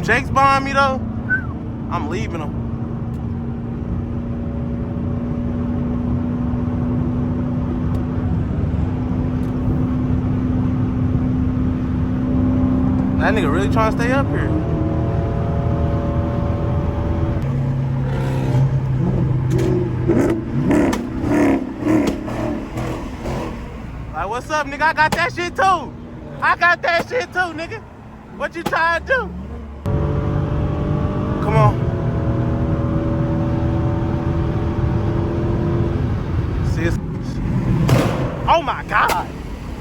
them Jakes behind me though, I'm leaving them. That nigga really trying to stay up here. Like, what's up, nigga? I got that shit too. I got that shit too, nigga. What you trying to do? Come on. See, oh my God.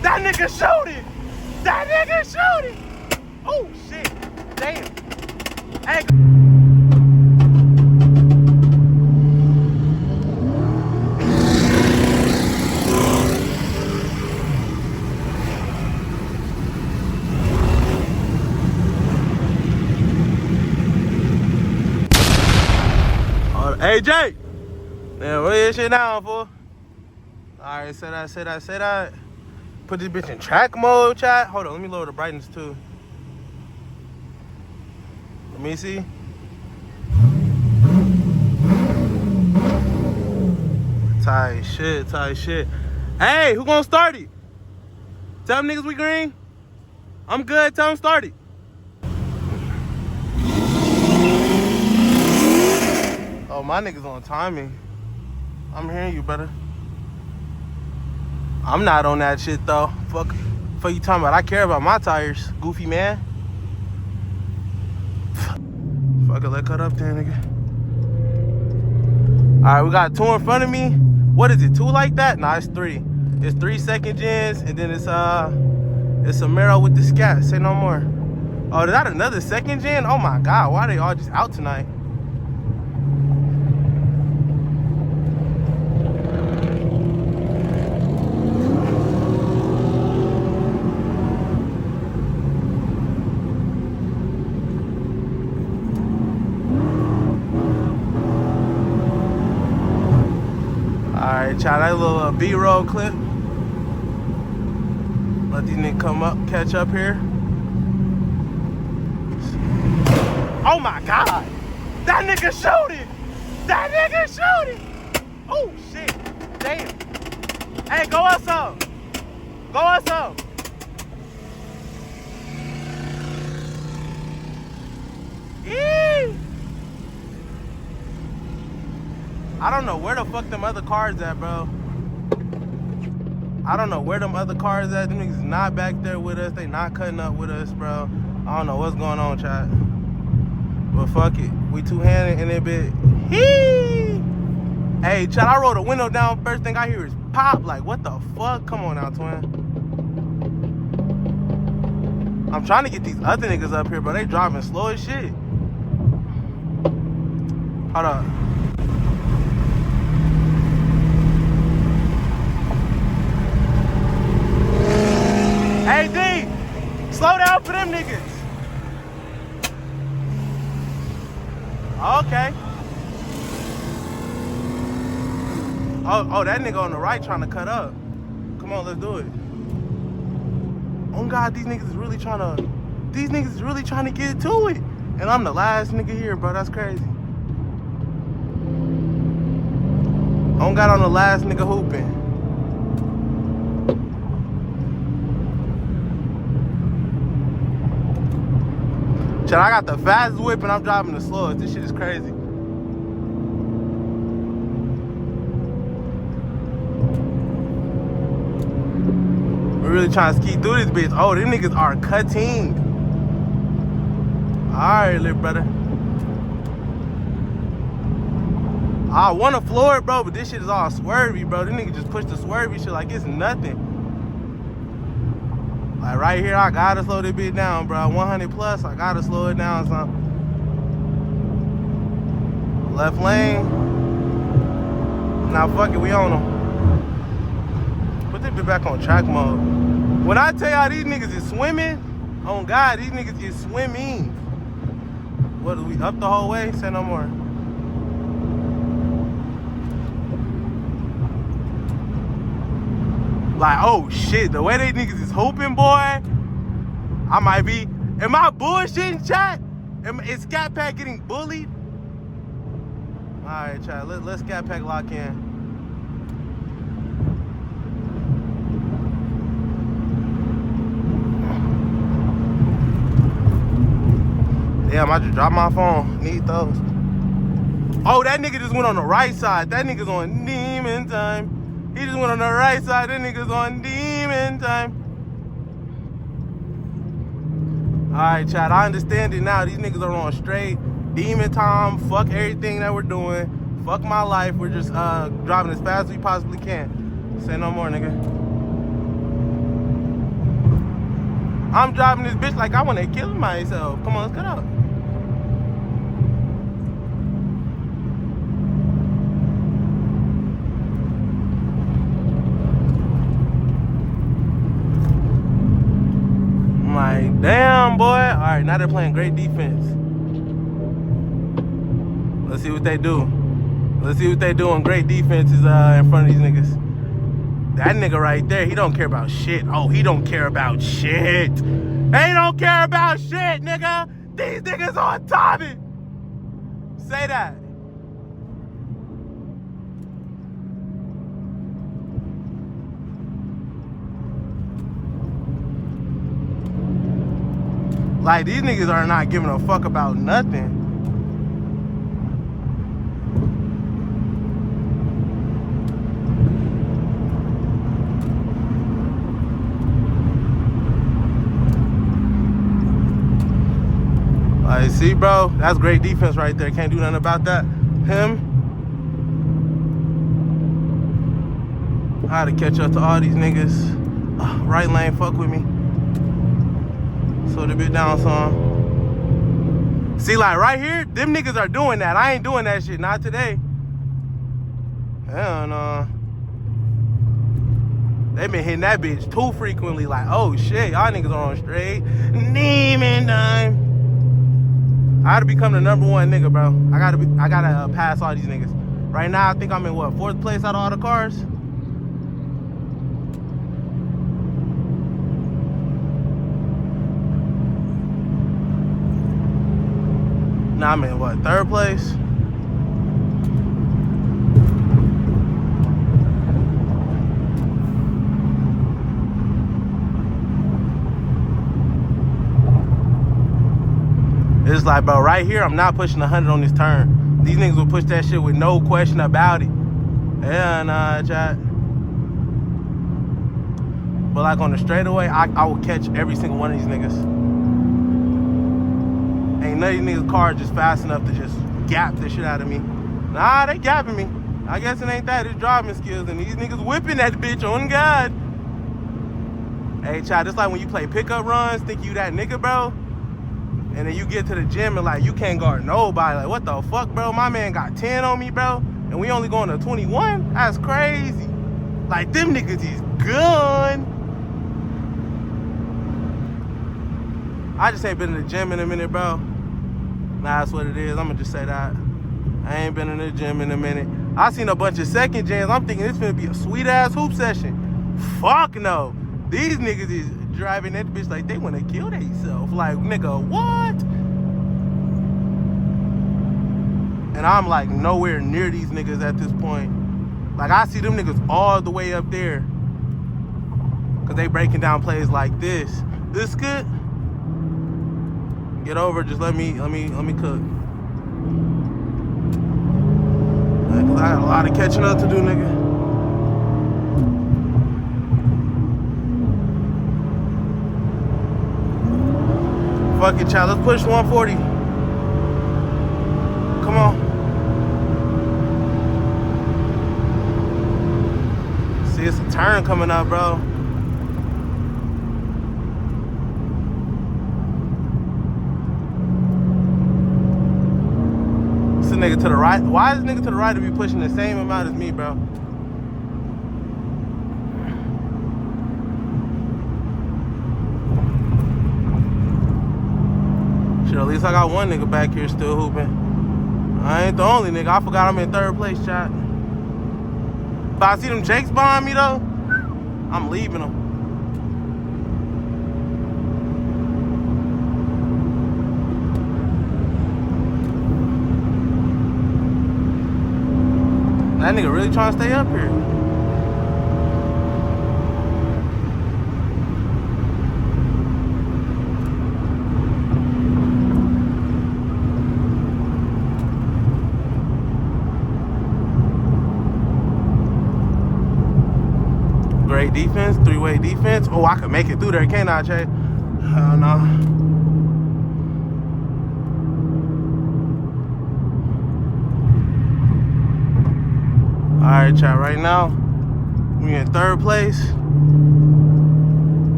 That nigga showed it. That nigga showed it. Oh shit. Damn. Hey. Hey, Jake. Man, what is shit down for? Alright, say that. Put this bitch in track mode, chat. Hold on, let me lower the brightness too. Let me see. Tight shit. Hey, who gonna start it? Tell them niggas we green. I'm good, tell them start it. Oh, my niggas on timing. I'm hearing you, brother. I'm not on that shit, though. Fuck you talking about. I care about my tires, goofy man. Fuck it, let's cut up there, nigga. All right, we got 2 in front of me. What is it, 2 like that? Nah, it's 3. It's 3 second gens, and then it's Camaro with the Scat. Say no more. Oh, is that another second gen? Oh my God, why are they all just out tonight? Alright, try that little B-roll clip. Let these niggas come up, catch up here. Oh my God! That nigga showed it! That nigga showed it! Oh shit! Damn! Hey, go us up! Go us up! Eee! I don't know where the fuck them other cars at, bro. I don't know where them other cars at. Them niggas not back there with us. They not cutting up with us, bro. I don't know what's going on, chat. But fuck it. We two-handed in that bit. Hee! Hey, chat, I rolled the window down. First thing I hear is pop. Like, what the fuck? Come on now, twin. I'm trying to get these other niggas up here, but they driving slow as shit. Hold up. Hey, D, slow down for them niggas. Okay. Oh, that nigga on the right trying to cut up. Come on, let's do it. Oh God, these niggas is really trying to get to it. And I'm the last nigga here, bro. That's crazy. Oh God, I'm the last nigga hooping. Chat, I got the fastest whip and I'm driving the slowest. This shit is crazy. We're really trying to ski through this bitch. Oh, them niggas are cutting. Alright, little brother. I want to floor it, bro, but this shit is all swervy, bro. Them niggas just push the swervy shit like it's nothing. Like right here, I gotta slow this bitch down, bro. 100 plus, I gotta slow it down, son. Left lane. Now fuck it, we on them. Put this bitch back on track mode. When I tell y'all these niggas is swimming, on God, these niggas is swimming. What, are we up the whole way? Say no more. Like, oh shit, the way they niggas is hooping, boy. I might be, am I bullshitting, chat? Is Scatpack getting bullied? All right, chat. Let's Scatpack lock in. Damn, I just dropped my phone. Need those. Oh, that nigga just went on the right side. That nigga's on demon time. He just went on the right side. That nigga's on demon time. All right, chat. I understand it now. These niggas are on straight demon time. Fuck everything that we're doing. Fuck my life. We're just driving as fast as we possibly can. Say no more, nigga. I'm driving this bitch like I want to kill myself. Come on, let's get up. Like, damn, boy. All right, now they're playing great defense. Let's see what they do. Let's see what they do on great defenses in front of these niggas. That nigga right there, he don't care about shit. Oh, he don't care about shit. They don't care about shit, nigga. These niggas on top of it. Say that. Like, these niggas are not giving a fuck about nothing. Like, see, bro? That's great defense right there. Can't do nothing about that. Him. I had to catch up to all these niggas. Right lane, fuck with me. Slow the bit down some. See, like right here, them niggas are doing that. I ain't doing that shit, not today. Hell no. They been hitting that bitch too frequently. Like, oh shit, y'all niggas are on straight demon time. I gotta become the #1 nigga, bro. I gotta pass all these niggas. Right now, I think I'm in what, 4th place out of all the cars? Now I'm in what, 3rd place? It's like, bro, right here, I'm not pushing 100 on this turn. These niggas will push that shit with no question about it. Yeah, nah, chat. But like on the straightaway, I will catch every single one of these niggas. Ain't none of these niggas' cars just fast enough to just gap the shit out of me. Nah, they gapping me. I guess it ain't that, it's driving skills, and these niggas whipping that bitch on God. Hey, chat, it's like when you play pickup runs, think you that nigga, bro. And then you get to the gym and like, you can't guard nobody. Like, what the fuck, bro? My man got 10 on me, bro. And we only going to 21? That's crazy. Like, them niggas is good. I just ain't been in the gym in a minute, bro. Nah, that's what it is. I'm gonna just say that. I ain't been in the gym in a minute. I seen a bunch of second gens. I'm thinking it's gonna be a sweet ass hoop session. Fuck no. These niggas is driving that bitch like they wanna kill themselves. Like, nigga, what? And I'm like nowhere near these niggas at this point. Like, I see them niggas all the way up there. Cause they breaking down plays like this. This good? Get over, just let me cook. Cause I got a lot of catching up to do, nigga. Fuck it, child. Let's push 140. Come on. See, it's a turn coming up, bro. It's a nigga to the right. Why is this nigga to the right to be pushing the same amount as me, bro? Shit, at least I got one nigga back here still hooping. I ain't the only nigga. I forgot I'm in 3rd place, chat. If I see them Jakes behind me, though, I'm leaving them. That nigga really trying to stay up here. Great defense, three-way defense. Oh, I could make it through there, can't I, Jay? Hell no. Alright, chat, right now, we in third place.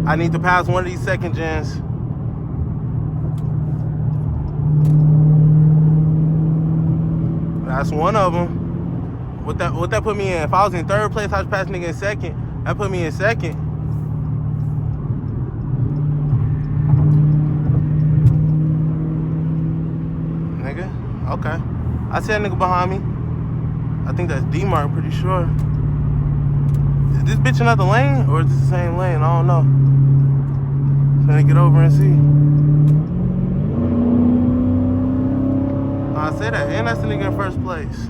I need to pass one of these second gens. That's one of them. What that put me in? If I was in third place, I was passing nigga in second. That put me in second. Nigga, okay. I see that nigga behind me. I think that's D-Mark, pretty sure. Is this bitch another lane or is this the same lane? I don't know. Trying to get over and see. I say that, and that's the nigga in first place.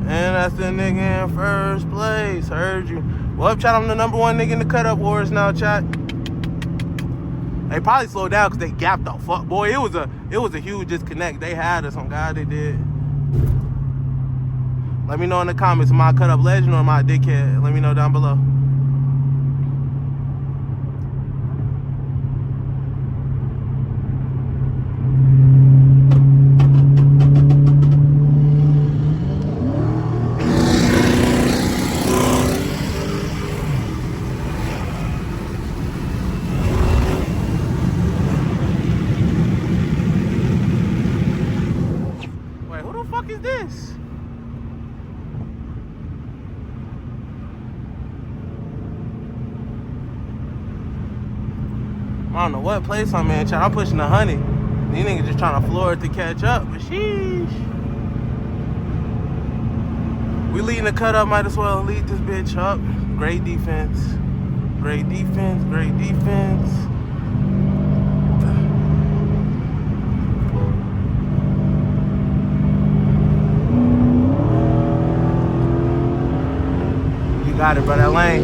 And that's the nigga in first place. Heard you. Well, chat, I'm the number one nigga in the cut up wars now, chat. They probably slowed down because they gapped the fuck. Boy, it was a huge disconnect. They had us on God, they did. Let me know in the comments, am I a cut up legend or am I a dickhead? Let me know down below. Is this? I don't know what place I'm in, chat. I'm pushing 100. These niggas just trying to floor it to catch up, but sheesh. We leading the cut up, might as well lead this bitch up. Great defense. Great defense, great defense. Got it, bro, that lane.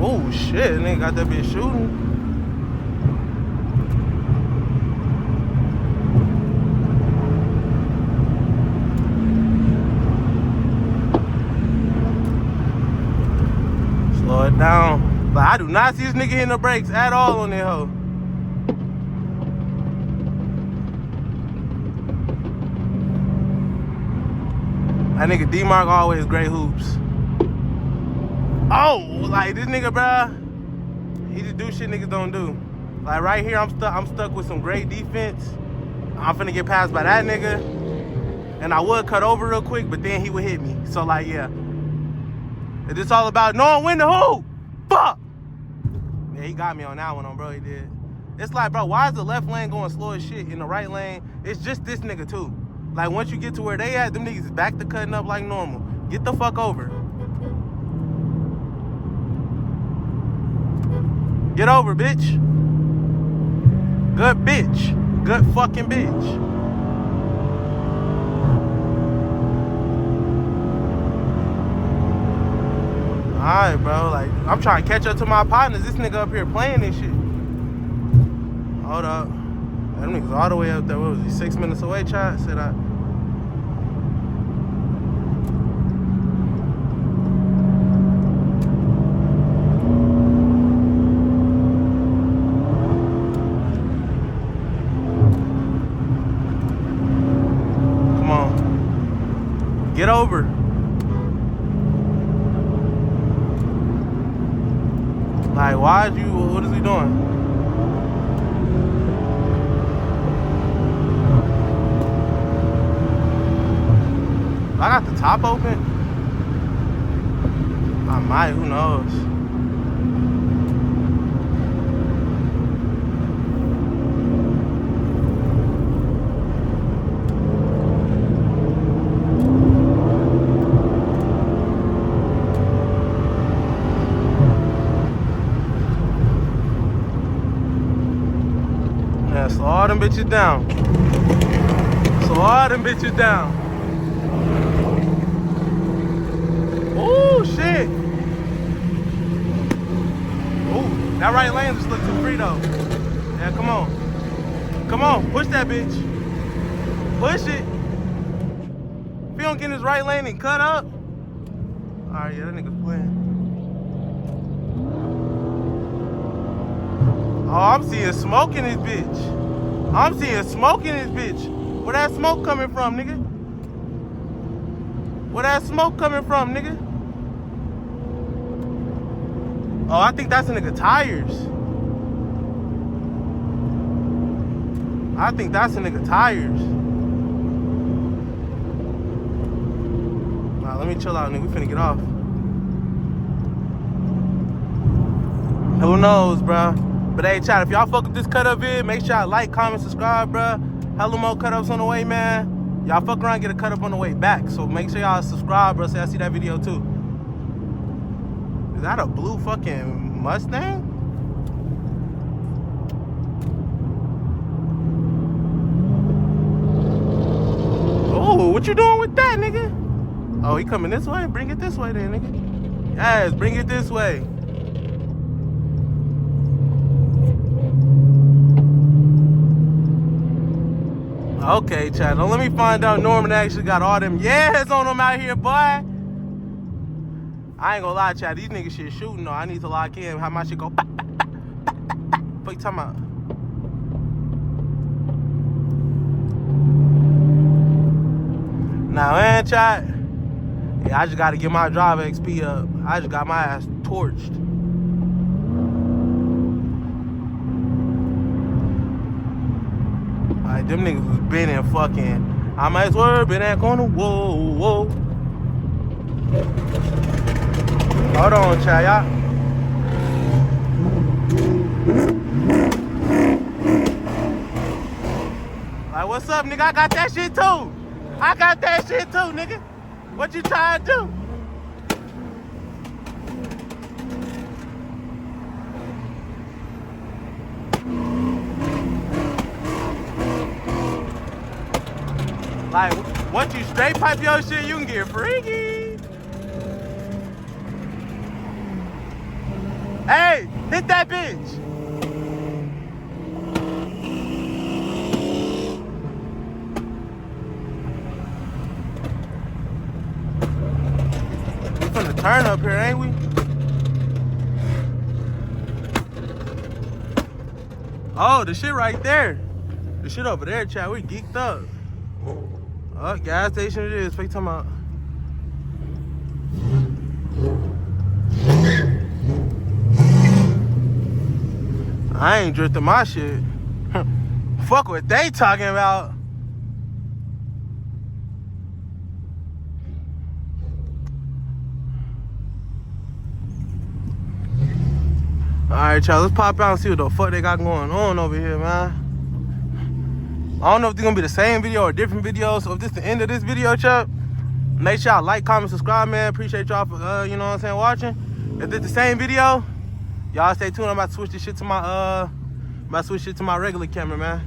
Oh shit, nigga got that bitch shooting. Slow it down. But I do not see this nigga hitting the brakes at all on that hoe. That nigga D-Mark always great hoops. Oh, like this nigga, bruh, he just do shit niggas don't do. Like right here, I'm stuck with some great defense. I'm finna get passed by that nigga. And I would cut over real quick, but then he would hit me. So like, yeah. It's just all about knowing when to hoop. Fuck! Yeah, he got me on that one, bro, he did. It's like, bro, why is the left lane going slow as shit? In the right lane, it's just this nigga too. Like, once you get to where they at, them niggas is back to cutting up like normal. Get the fuck over. Get over, bitch. Good bitch. Good fucking bitch. Alright, bro. Like, I'm trying to catch up to my partners. This nigga up here playing this shit. Hold up. That nigga's all the way up there. What was he, 6 minutes away, chat? Said I. Come on. Get over. Like, why is you, what is he doing? I got the top open. I might, who knows? man, slow all them bitches down. Slow all them bitches down. Oh shit. Ooh, that right lane just looked too free though. Yeah, come on. Come on, push that bitch. Push it. If you don't get in his right lane and cut up. Alright, yeah, that nigga's playing. Oh, I'm seeing smoke in this bitch. I'm seeing smoke in this bitch. Where that smoke coming from, nigga? Where that smoke coming from, nigga? Oh, I think that's a nigga tires. I think that's a nigga tires. Nah, let me chill out, nigga. We finna get off. Who knows, bro? But hey, chat, if y'all fuck with this cut up vid, make sure y'all like, comment, subscribe, bro. Hella more cut ups on the way, man. Y'all fuck around, get a cut up on the way back. So make sure y'all subscribe, bro, so y'all see that video too. Is that a blue fucking Mustang? Oh, what you doing with that, nigga? Oh, he coming this way? Bring it this way then, nigga. Yes, bring it this way. Okay, chat. Don't let me find out Norman actually got all them yes on him out here, boy. I ain't gonna lie, chat. These niggas shit shooting though. I need to lock in. How my shit go? What you talking about? Now, man, chat. Yeah, I just gotta get my driver XP up. I just got my ass torched. Like, them niggas was been in fucking. I might as well been at corner. Whoa, whoa. Hold on, chat, y'all. Like, what's up, nigga? I got that shit too. I got that shit too, nigga. What you trying to do? Like, once you straight pipe your shit, you can get freaky. Hey, hit that bitch. We finna turn up here, ain't we? Oh, the shit right there. The shit over there, chat. We geeked up. Oh, gas station it is. What you talking about? I ain't drifting my shit. Fuck what they talking about. Alright, y'all. Let's pop out and see what the fuck they got going on over here, man. I don't know if they're gonna be the same video or different videos. So if this is the end of this video, chat, make sure y'all like, comment, subscribe, man. Appreciate y'all for you know what I'm saying, watching. If it's the same video, y'all stay tuned. I'm about to switch this shit to my regular camera, man.